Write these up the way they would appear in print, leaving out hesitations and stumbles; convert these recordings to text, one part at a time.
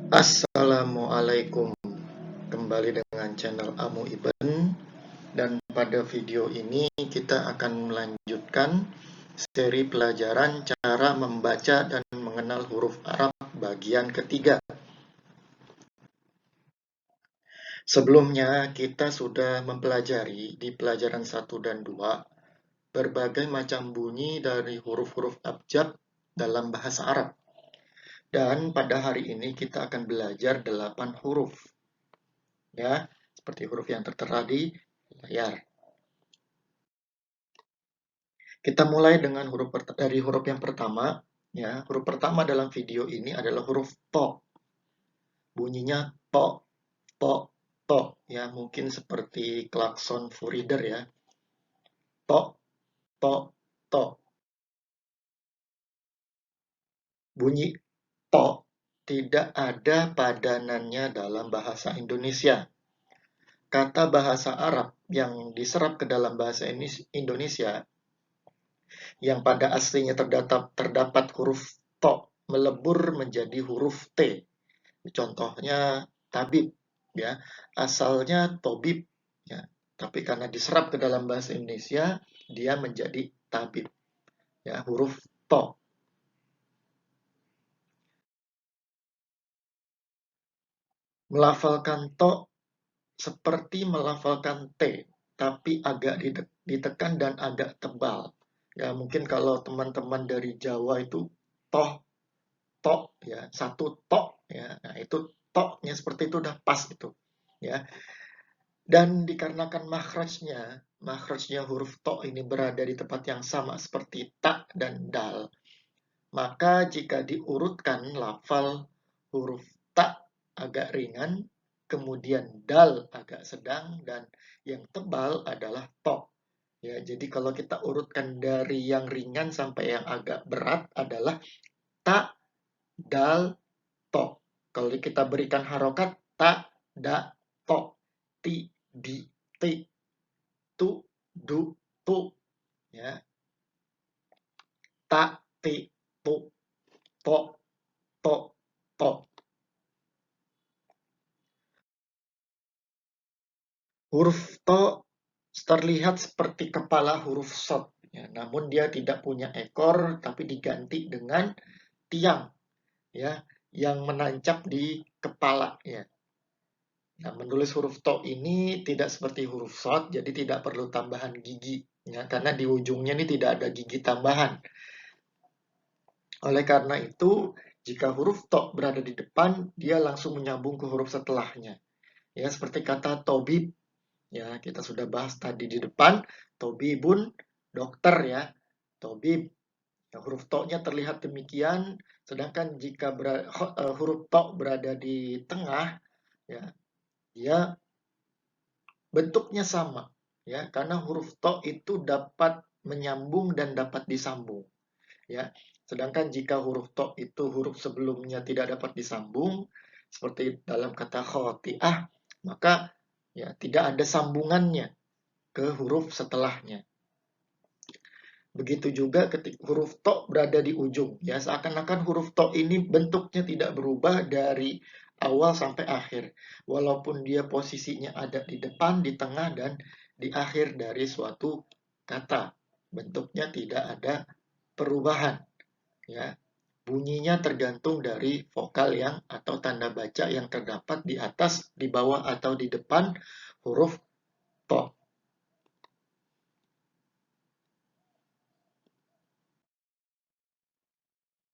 Assalamualaikum, kembali dengan channel Amu Iben, dan pada video ini kita akan melanjutkan seri pelajaran cara membaca dan mengenal huruf Arab bagian ketiga. Sebelumnya kita sudah mempelajari di pelajaran 1 dan 2 berbagai macam bunyi dari huruf-huruf abjad dalam bahasa Arab. Dan pada hari ini kita akan belajar 8 huruf. Ya, seperti huruf yang tertera di layar. Kita mulai dengan dari huruf yang pertama. Ya, huruf pertama dalam video ini adalah huruf to. Bunyinya to, to, to. Ya, mungkin seperti klakson Furider ya. To, to, to. Bunyi to tidak ada padanannya dalam bahasa Indonesia. Kata bahasa Arab yang diserap ke dalam bahasa Indonesia yang pada aslinya terdapat huruf to melebur menjadi huruf T. Contohnya tabib, ya, asalnya tobib, ya, tapi karena diserap ke dalam bahasa Indonesia, dia menjadi tabib, ya, huruf to. Melafalkan to seperti melafalkan T, tapi agak ditekan dan agak tebal. Ya, mungkin kalau teman-teman dari Jawa itu toh, tok, ya, satu tok, ya, nah itu toknya seperti itu udah pas itu, ya. Dan dikarenakan makhrajnya huruf to ini berada di tempat yang sama seperti ta dan dal, maka jika diurutkan lafal huruf ta agak ringan, kemudian dal agak sedang, dan yang tebal adalah to. Ya, jadi kalau kita urutkan dari yang ringan sampai yang agak berat adalah ta, dal, to. Kalau kita berikan harokat ta, da, to, ti, di, ti, tu, du, tu, ya, ta, ti, tu, to, to, to. Huruf to terlihat seperti kepala huruf shod, ya, namun dia tidak punya ekor, tapi diganti dengan tiang, ya, yang menancap di kepala, ya. Nah, menulis huruf to ini tidak seperti huruf shod, jadi tidak perlu tambahan gigi, ya, karena di ujungnya ini tidak ada gigi tambahan. Oleh karena itu, jika huruf to berada di depan, dia langsung menyambung ke huruf setelahnya. Ya, seperti kata tobib. Ya, kita sudah bahas tadi di depan, tobibun, dokter, ya, tobib. Ya, huruf to-nya terlihat demikian, sedangkan jika huruf to berada di tengah, ya, dia bentuknya sama, ya, karena huruf to itu dapat menyambung dan dapat disambung, ya. Sedangkan jika huruf to itu huruf sebelumnya tidak dapat disambung, seperti dalam kata khoti'ah, maka ya tidak ada sambungannya ke huruf setelahnya. Begitu juga ketika huruf to berada di ujung, ya, seakan-akan huruf to ini bentuknya tidak berubah dari awal sampai akhir, walaupun dia posisinya ada di depan, di tengah, dan di akhir dari suatu kata. Bentuknya tidak ada perubahan, ya. Bunyinya tergantung dari vokal yang atau tanda baca yang terdapat di atas, di bawah, atau di depan huruf to.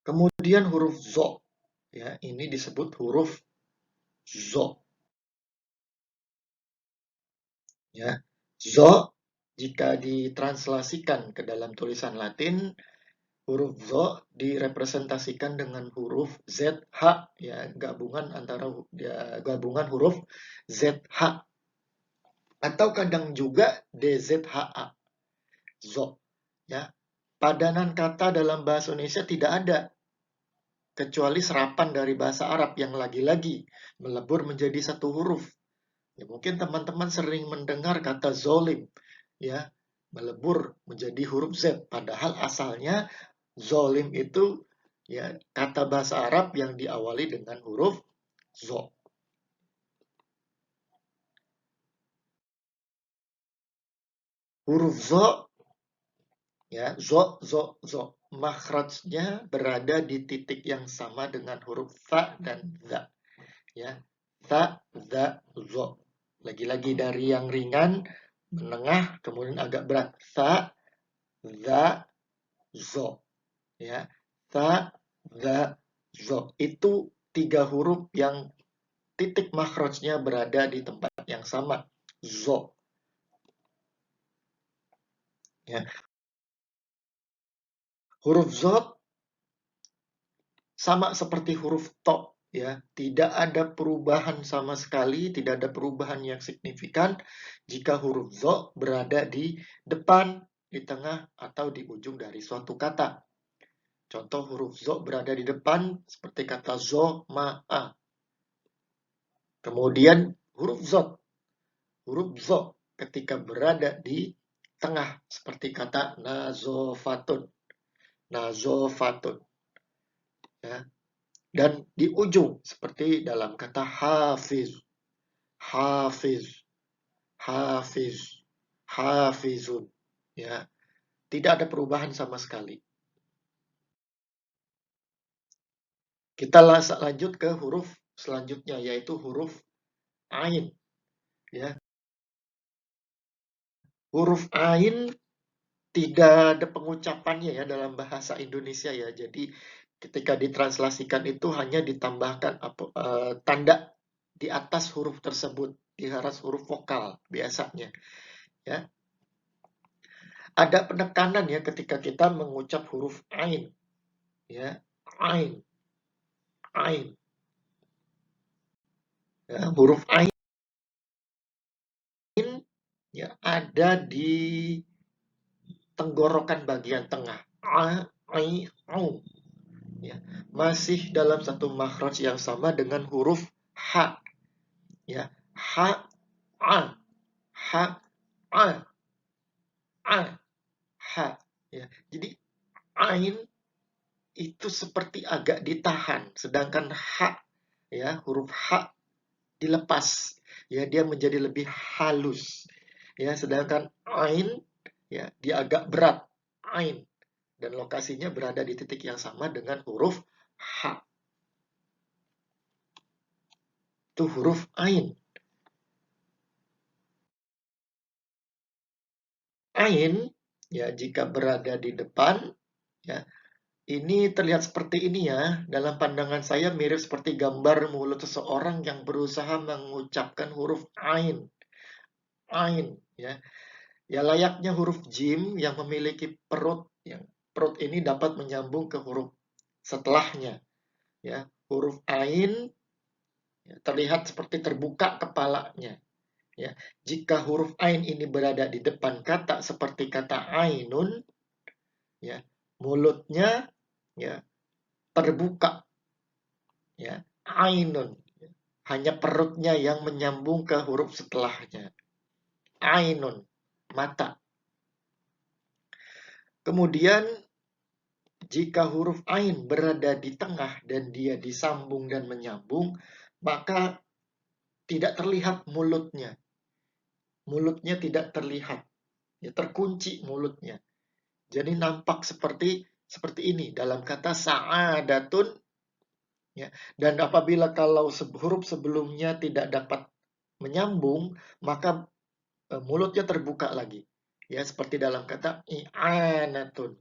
Kemudian huruf zo, ya, ini disebut huruf zo. Ya, zo jika ditranslasikan ke dalam tulisan Latin, huruf zo direpresentasikan dengan huruf ZH, ya, gabungan antara gabungan huruf ZH, atau kadang juga DZHA. Zo, ya. Padanan kata dalam bahasa Indonesia tidak ada kecuali serapan dari bahasa Arab yang lagi-lagi melebur menjadi satu huruf. Ya, mungkin teman-teman sering mendengar kata zolim, ya, melebur menjadi huruf Z, padahal asalnya zolim itu, ya, kata bahasa Arab yang diawali dengan huruf zo. Huruf zo, ya, zo. Makhrajnya berada di titik yang sama dengan huruf tha dan za. Ya, tha, za, zo. Lagi-lagi dari yang ringan, menengah, kemudian agak berat. Tha, za, zo. Ya, tha, za, zo. Itu 3 huruf yang titik makhrajnya berada di tempat yang sama. Zo. Ya. Huruf zo sama seperti huruf to, ya, tidak ada perubahan sama sekali, tidak ada perubahan yang signifikan jika huruf zo berada di depan, di tengah, atau di ujung dari suatu kata. Contoh huruf zo berada di depan seperti kata zo, ma'a. Kemudian huruf zo ketika berada di tengah seperti kata nazofatun, ya. Dan di ujung seperti dalam kata hafiz, hafizun, ya. Tidak ada perubahan sama sekali. Kita lanjut ke huruf selanjutnya, yaitu huruf ain, ya. Huruf ain tidak ada pengucapannya ya dalam bahasa Indonesia ya. Jadi ketika ditranslasikan itu hanya ditambahkan tanda di atas huruf tersebut, di atas huruf vokal biasanya, ya. Ada penekanan ya ketika kita mengucap huruf ain, ya, ain, ya, huruf ain ya ada di tenggorokan bagian tengah, ya, masih dalam satu makhraj yang sama dengan huruf h, ya, h, a, h, a, h, ya. Jadi ain itu seperti agak ditahan, sedangkan h, ya, huruf h dilepas, ya, dia menjadi lebih halus, ya, sedangkan ain, ya, dia agak berat, ain, dan lokasinya berada di titik yang sama dengan huruf h. Itu huruf ain. Ain, ya, jika berada di depan, ya, ini terlihat seperti ini ya. Dalam pandangan saya mirip seperti gambar mulut seseorang yang berusaha mengucapkan huruf ain. Ain, ya. Ya, layaknya huruf jim yang memiliki perut, yang perut ini dapat menyambung ke huruf setelahnya, ya. Huruf ain, ya, terlihat seperti terbuka kepalanya, ya. Jika huruf ain ini berada di depan kata seperti kata ainun, ya, mulutnya, ya, terbuka, ya, ainun, hanya perutnya yang menyambung ke huruf setelahnya, ainun, mata. Kemudian jika huruf ain berada di tengah dan dia disambung dan menyambung, maka tidak terlihat mulutnya. Mulutnya tidak terlihat, ya, terkunci mulutnya. Jadi nampak seperti ini dalam kata sa'adatun, ya. Dan apabila kalau huruf sebelumnya tidak dapat menyambung, maka mulutnya terbuka lagi, ya, seperti dalam kata i'anatun,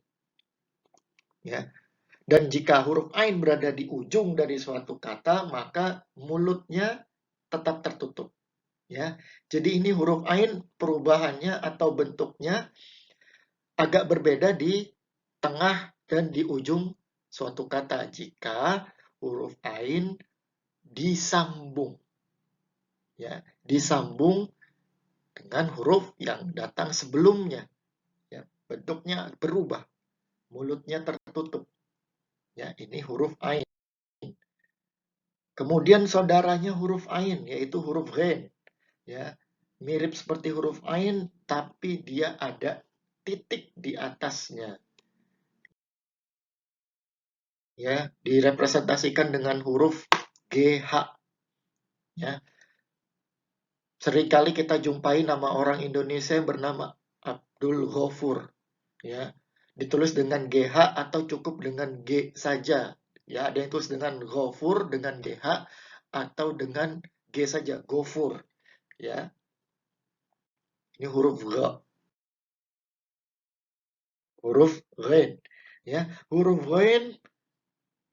ya. Dan jika huruf ain berada di ujung dari suatu kata, maka mulutnya tetap tertutup, ya. Jadi ini huruf ain perubahannya atau bentuknya agak berbeda di tengah dan di ujung suatu kata jika huruf ain disambung, ya, disambung dengan huruf yang datang sebelumnya, ya, bentuknya berubah, mulutnya tertutup, ya, ini huruf ain. Kemudian saudaranya huruf ain yaitu huruf ghain, ya, mirip seperti huruf ain tapi dia ada titik di atasnya, ya, direpresentasikan dengan huruf GH, Ya, seringkali kita jumpai nama orang Indonesia yang bernama Abdul Ghafur, ya. Ditulis dengan GH atau cukup dengan G saja. Ya, ada yang tulis dengan Ghafur dengan GH atau dengan G saja, Ghafur, ya. Ini huruf G, huruf Ghain, ya. Huruf Ghain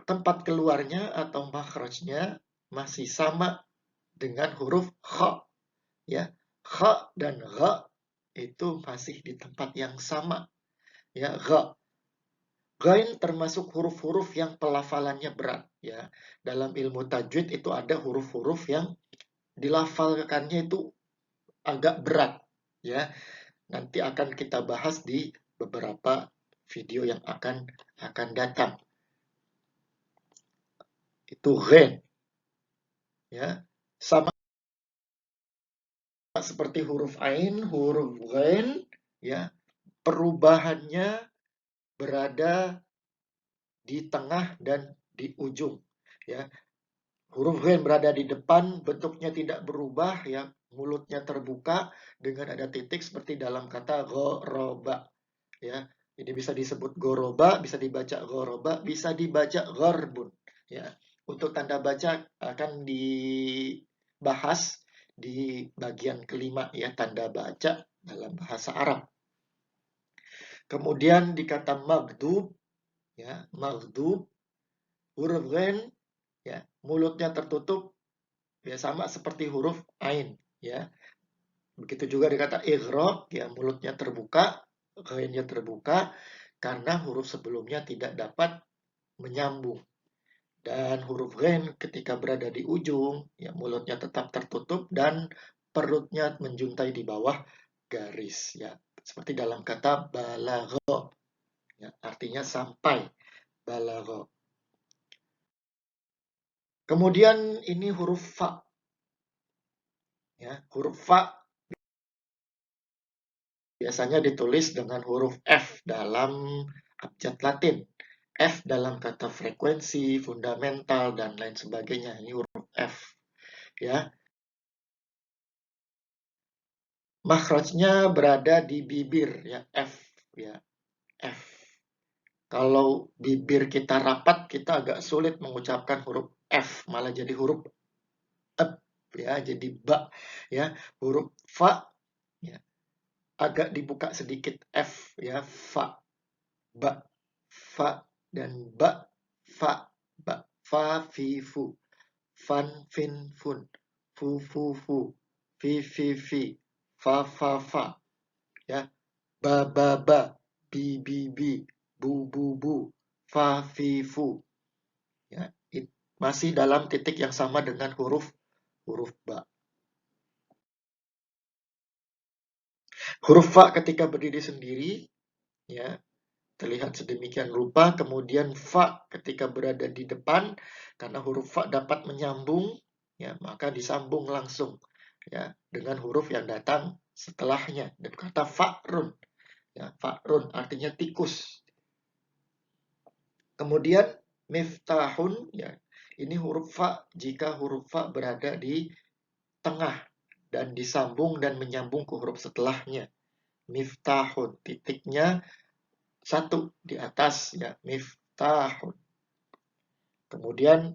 tempat keluarnya atau makhrajnya masih sama dengan huruf Kha, ya. Kha dan Gha itu masih di tempat yang sama, ya. Gha, Ghain termasuk huruf-huruf yang pelafalannya berat, ya. Dalam ilmu tajwid itu ada huruf-huruf yang dilafalkannya itu agak berat, ya. Nanti akan kita bahas di beberapa video yang akan datang. Itu ghain, ya. Sama seperti huruf ain, huruf ghain, ya. Perubahannya berada di tengah dan di ujung, ya. Huruf ghain berada di depan, bentuknya tidak berubah, ya. Mulutnya terbuka dengan ada titik seperti dalam kata ghoroba, ya. Ini bisa disebut goroba, bisa dibaca goroba, bisa dibaca gharbun, ya. Untuk tanda baca akan dibahas di bagian kelima, ya, tanda baca dalam bahasa Arab. Kemudian di kata maghdub, ya, maghdub, huruf ghain, ya, mulutnya tertutup, ya, sama seperti huruf ain, ya. Begitu juga dikata ighraq, ya, mulutnya terbuka, ghainnya terbuka karena huruf sebelumnya tidak dapat menyambung. Dan huruf ghain ketika berada di ujung, ya, mulutnya tetap tertutup dan perutnya menjuntai di bawah garis, ya. Seperti dalam kata balagha, ya, artinya sampai, balagha. Kemudian ini huruf fa, ya. Huruf fa biasanya ditulis dengan huruf F dalam abjad Latin. F dalam kata frekuensi, fundamental, dan lain sebagainya. Ini huruf F, ya. Makhrajnya berada di bibir, ya, F, ya, F. Kalau bibir kita rapat, kita agak sulit mengucapkan huruf F, malah jadi huruf ep, ya, jadi ba, ya. Huruf fa, ya, agak dibuka sedikit, F, ya, fa, ba, fa, dan ba, fa, ba, fa, fi, fu, fan, fin, fun, fu, fu, fu, fi, fi, fi, fa, fa, fa, ya. Ba, ba, ba, bi, bi, bi, bu, bu, bu, fa, fi, fu, ya. Masih dalam titik yang sama dengan huruf ba. Huruf fa ketika berdiri sendiri, ya, terlihat sedemikian rupa. Kemudian fa ketika berada di depan, karena huruf fa dapat menyambung, ya, maka disambung langsung, ya, dengan huruf yang datang setelahnya. Dan kata fa'run, ya, fa'run artinya tikus. Kemudian miftahun, ya, ini huruf fa jika huruf fa berada di tengah dan disambung dan menyambung ke huruf setelahnya. Miftahun, titiknya satu di atas, ya, miftahun. Kemudian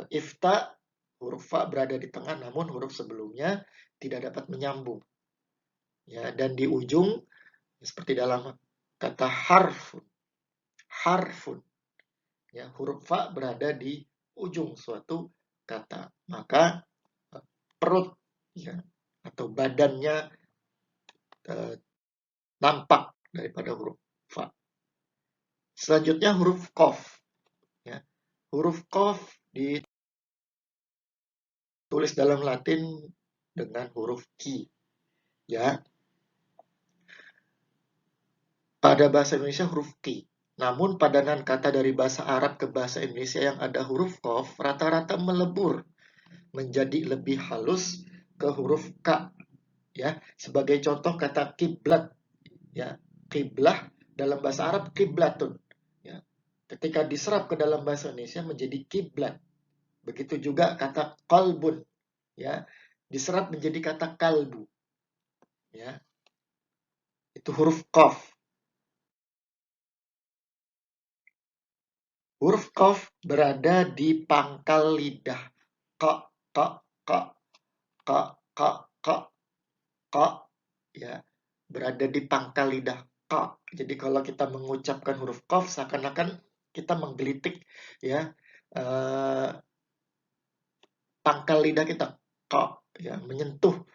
ifta, huruf fa berada di tengah namun huruf sebelumnya tidak dapat menyambung, ya. Dan di ujung seperti dalam kata harfun, harfun, ya, huruf fa berada di ujung suatu kata, maka perut, ya, atau badannya nampak daripada huruf fa. Selanjutnya huruf qaf, ya. Huruf qaf ditulis dalam Latin dengan huruf ki, ya. Pada bahasa Indonesia huruf ki. Namun padanan kata dari bahasa Arab ke bahasa Indonesia yang ada huruf qaf rata-rata melebur menjadi lebih halus ke huruf k, ya. Sebagai contoh kata kiblat, ya, kiblah dalam bahasa Arab kiblatun, ya. Ketika diserap ke dalam bahasa Indonesia menjadi kiblat. Begitu juga kata qalbun, ya, diserap menjadi kata kalbu, ya. Itu huruf qaf. Huruf qaf berada di pangkal lidah. Kok, kok, kok, kok, kok, kok, kok, ya, berada di pangkal lidah. Kok. Jadi kalau kita mengucapkan huruf qaf, seakan-akan kita menggelitik, ya, eh, pangkal lidah kita. Kok, ya, menyentuh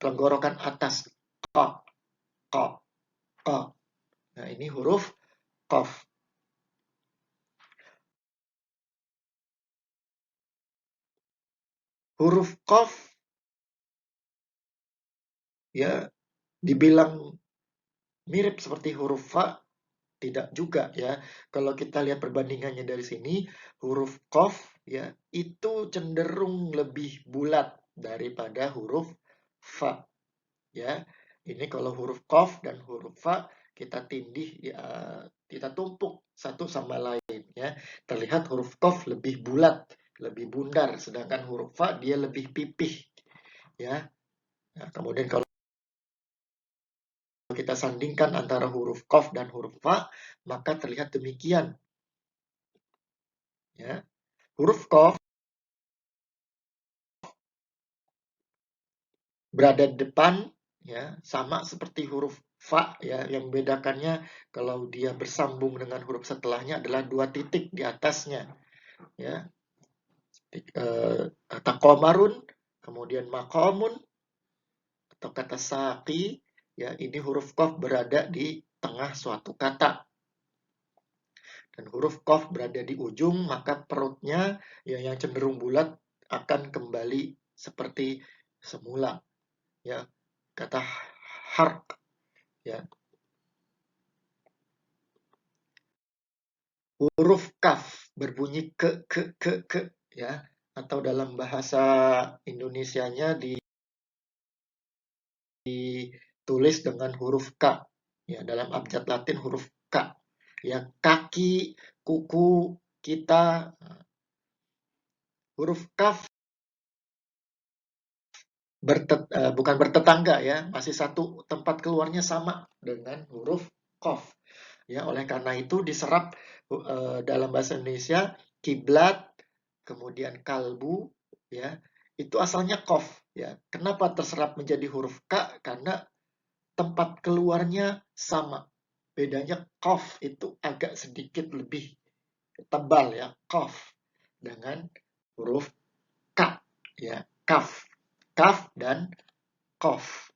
tenggorokan atas. Kok, kok, kok. Nah, ini huruf qaf. Huruf qaf, ya, dibilang mirip seperti huruf fa, tidak juga, ya. Kalau kita lihat perbandingannya dari sini, huruf qaf, ya, itu cenderung lebih bulat daripada huruf fa, ya. Ini kalau huruf qaf dan huruf fa kita tindih, ya, kita tumpuk satu sama lain, ya. Terlihat huruf qaf lebih bulat, lebih bundar, sedangkan huruf fa dia lebih pipih, ya. Nah, kemudian kalau kita sandingkan antara huruf qaf dan huruf fa, maka terlihat demikian, ya. Huruf qaf berada di depan, ya, sama seperti huruf fa, ya, yang membedakannya kalau dia bersambung dengan huruf setelahnya adalah 2 titik di atasnya, ya. Kata qamarun, kemudian maqamun, atau kata saqi, ya, ini huruf qaf berada di tengah suatu kata. Dan huruf qaf berada di ujung, maka perutnya, ya, yang cenderung bulat akan kembali seperti semula, ya. Kata hark, ya. Huruf kaf berbunyi ke, ya, atau dalam bahasa Indonesianya ditulis dengan huruf K, ya, dalam abjad Latin huruf K, ya, kaki, kuku, kita. Huruf kaf bukan bertetangga, ya, masih satu tempat keluarnya sama dengan huruf qaf, ya. Oleh karena itu diserap dalam bahasa Indonesia kiblat, kemudian kalbu, ya, itu asalnya qaf, ya. Kenapa terserap menjadi huruf K? Karena tempat keluarnya sama. Bedanya qaf itu agak sedikit lebih tebal, ya, qaf, dengan huruf K, ya, kaf, kaf dan qaf.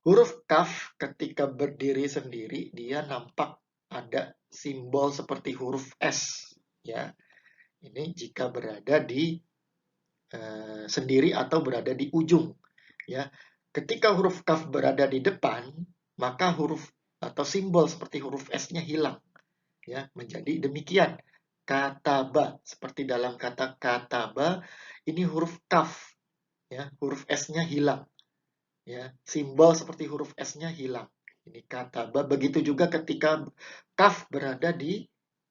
Huruf kaf ketika berdiri sendiri dia nampak ada simbol seperti huruf S, ya. Ini jika berada di sendiri atau berada di ujung, ya. Ketika huruf kaf berada di depan, maka huruf atau simbol seperti huruf S-nya hilang, ya, menjadi demikian. Kataba, seperti dalam kata kataba, ini huruf kaf, ya, huruf S-nya hilang, ya, simbol seperti huruf S-nya hilang. Ini kataba. Begitu juga ketika kaf berada di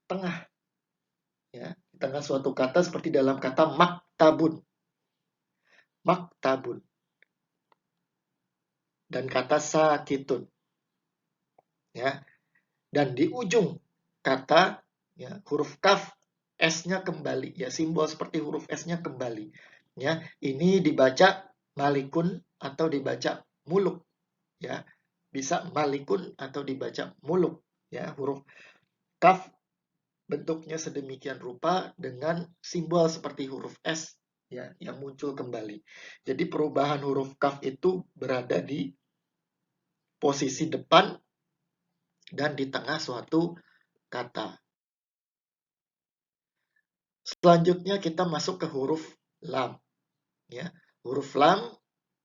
tengah, ya, di tengah suatu kata seperti dalam kata maktabun, maktabun, dan kata sakitun, ya. Dan di ujung kata, ya, huruf kaf S-nya kembali, ya, simbol seperti huruf S-nya kembali, ya. Ini dibaca malikun atau dibaca muluk, ya. Bisa malikun atau dibaca muluk, ya. Huruf kaf bentuknya sedemikian rupa dengan simbol seperti huruf S, ya, yang muncul kembali. Jadi perubahan huruf kaf itu berada di posisi depan dan di tengah suatu kata. Selanjutnya kita masuk ke huruf lam, ya. Huruf lam,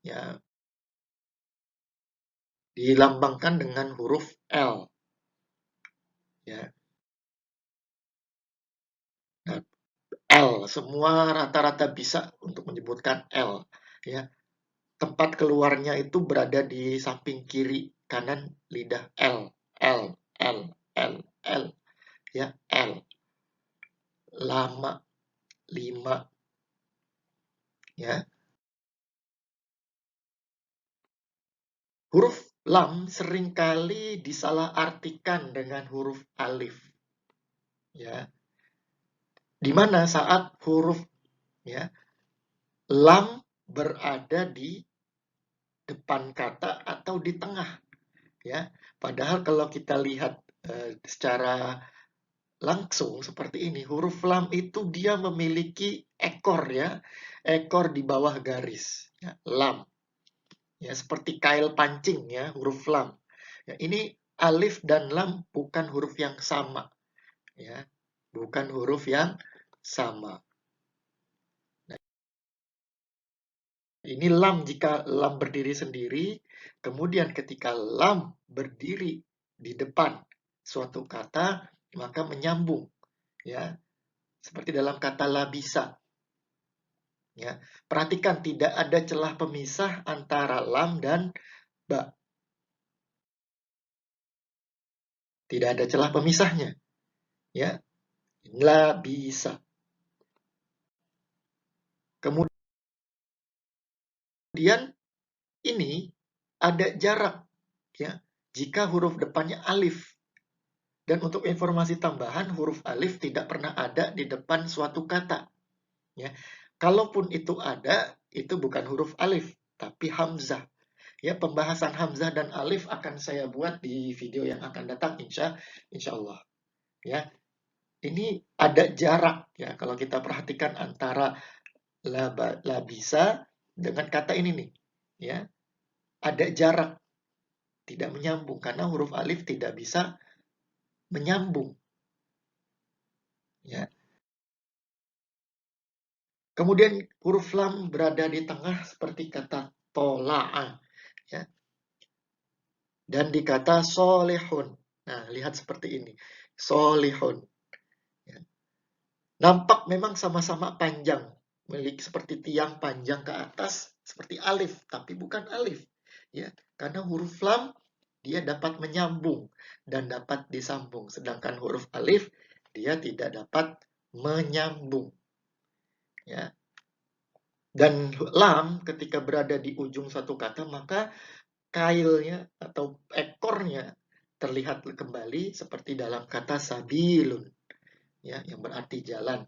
ya, dilambangkan dengan huruf L, ya. Nah, L semua rata-rata bisa untuk menyebutkan L, ya. Tempat keluarnya itu berada di samping kiri kanan lidah. L, L, L, L, L, ya, L. lama, 5, ya. Huruf lam seringkali disalahartikan dengan huruf alif, ya. Di mana saat huruf, ya, lam berada di depan kata atau di tengah, ya. Padahal kalau kita lihat secara langsung seperti ini, huruf lam itu dia memiliki ekor, ya, ekor di bawah garis, ya, lam, ya, seperti kail pancing, ya, huruf lam. Ya, ini alif dan lam bukan huruf yang sama, ya, bukan huruf yang sama. Nah, ini lam jika lam berdiri sendiri, kemudian ketika lam berdiri di depan suatu kata, maka menyambung, ya, seperti dalam kata labisa. Ya, perhatikan tidak ada celah pemisah antara lam dan ba. Tidak ada celah pemisahnya. Ya, labisa. Kemudian ini ada jarak, ya, jika huruf depannya alif. Dan untuk informasi tambahan, huruf alif tidak pernah ada di depan suatu kata. Ya, kalaupun itu ada, itu bukan huruf alif, tapi hamzah. Ya, pembahasan hamzah dan alif akan saya buat di video yang akan datang, insya Allah. Ya, ini ada jarak, ya, kalau kita perhatikan antara labisa dengan kata ini nih, ya, ada jarak, tidak menyambung karena huruf alif tidak bisa menyambung, ya. Kemudian huruf lam berada di tengah seperti kata tola'a, ya, dan di kata solehun. Nah, lihat seperti ini, solehun. Ya. Nampak memang sama-sama panjang, memiliki seperti tiang panjang ke atas, seperti alif, tapi bukan alif, ya, karena huruf lam dia dapat menyambung dan dapat disambung, sedangkan huruf alif dia tidak dapat menyambung, ya. Dan lam ketika berada di ujung satu kata, maka kailnya atau ekornya terlihat kembali seperti dalam kata sabilun, ya, yang berarti jalan.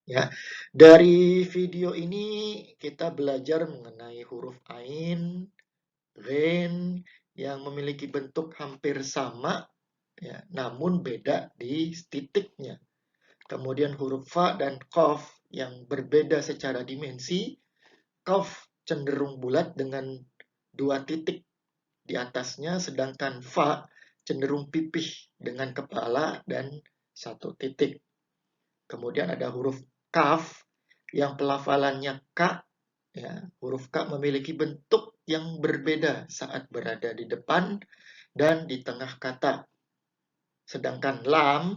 Ya, dari video ini kita belajar mengenai huruf ain, ghain yang memiliki bentuk hampir sama, ya, namun beda di titiknya. Kemudian huruf fa dan qaf yang berbeda secara dimensi. Qaf cenderung bulat dengan 2 titik di atasnya, sedangkan fa cenderung pipih dengan kepala dan 1 titik. Kemudian ada huruf kaf yang pelafalannya ka, ya, huruf ka memiliki bentuk yang berbeda saat berada di depan dan di tengah kata. Sedangkan lam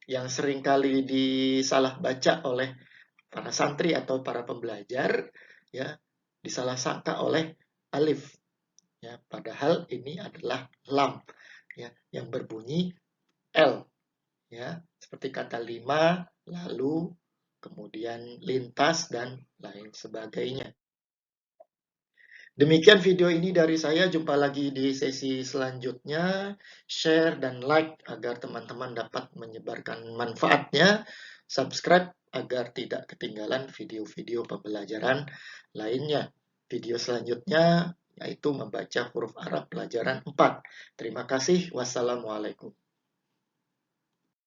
yang seringkali disalah baca oleh para santri atau para pembelajar, ya, disalah sangka oleh alif, ya, padahal ini adalah lam, ya, yang berbunyi L, ya, seperti kata lima, lalu, kemudian lintas, dan lain sebagainya. Demikian video ini dari saya, jumpa lagi di sesi selanjutnya. Share dan like agar teman-teman dapat menyebarkan manfaatnya. Subscribe agar tidak ketinggalan video-video pembelajaran lainnya. Video selanjutnya yaitu membaca huruf Arab pelajaran 4. Terima kasih. Wassalamualaikum.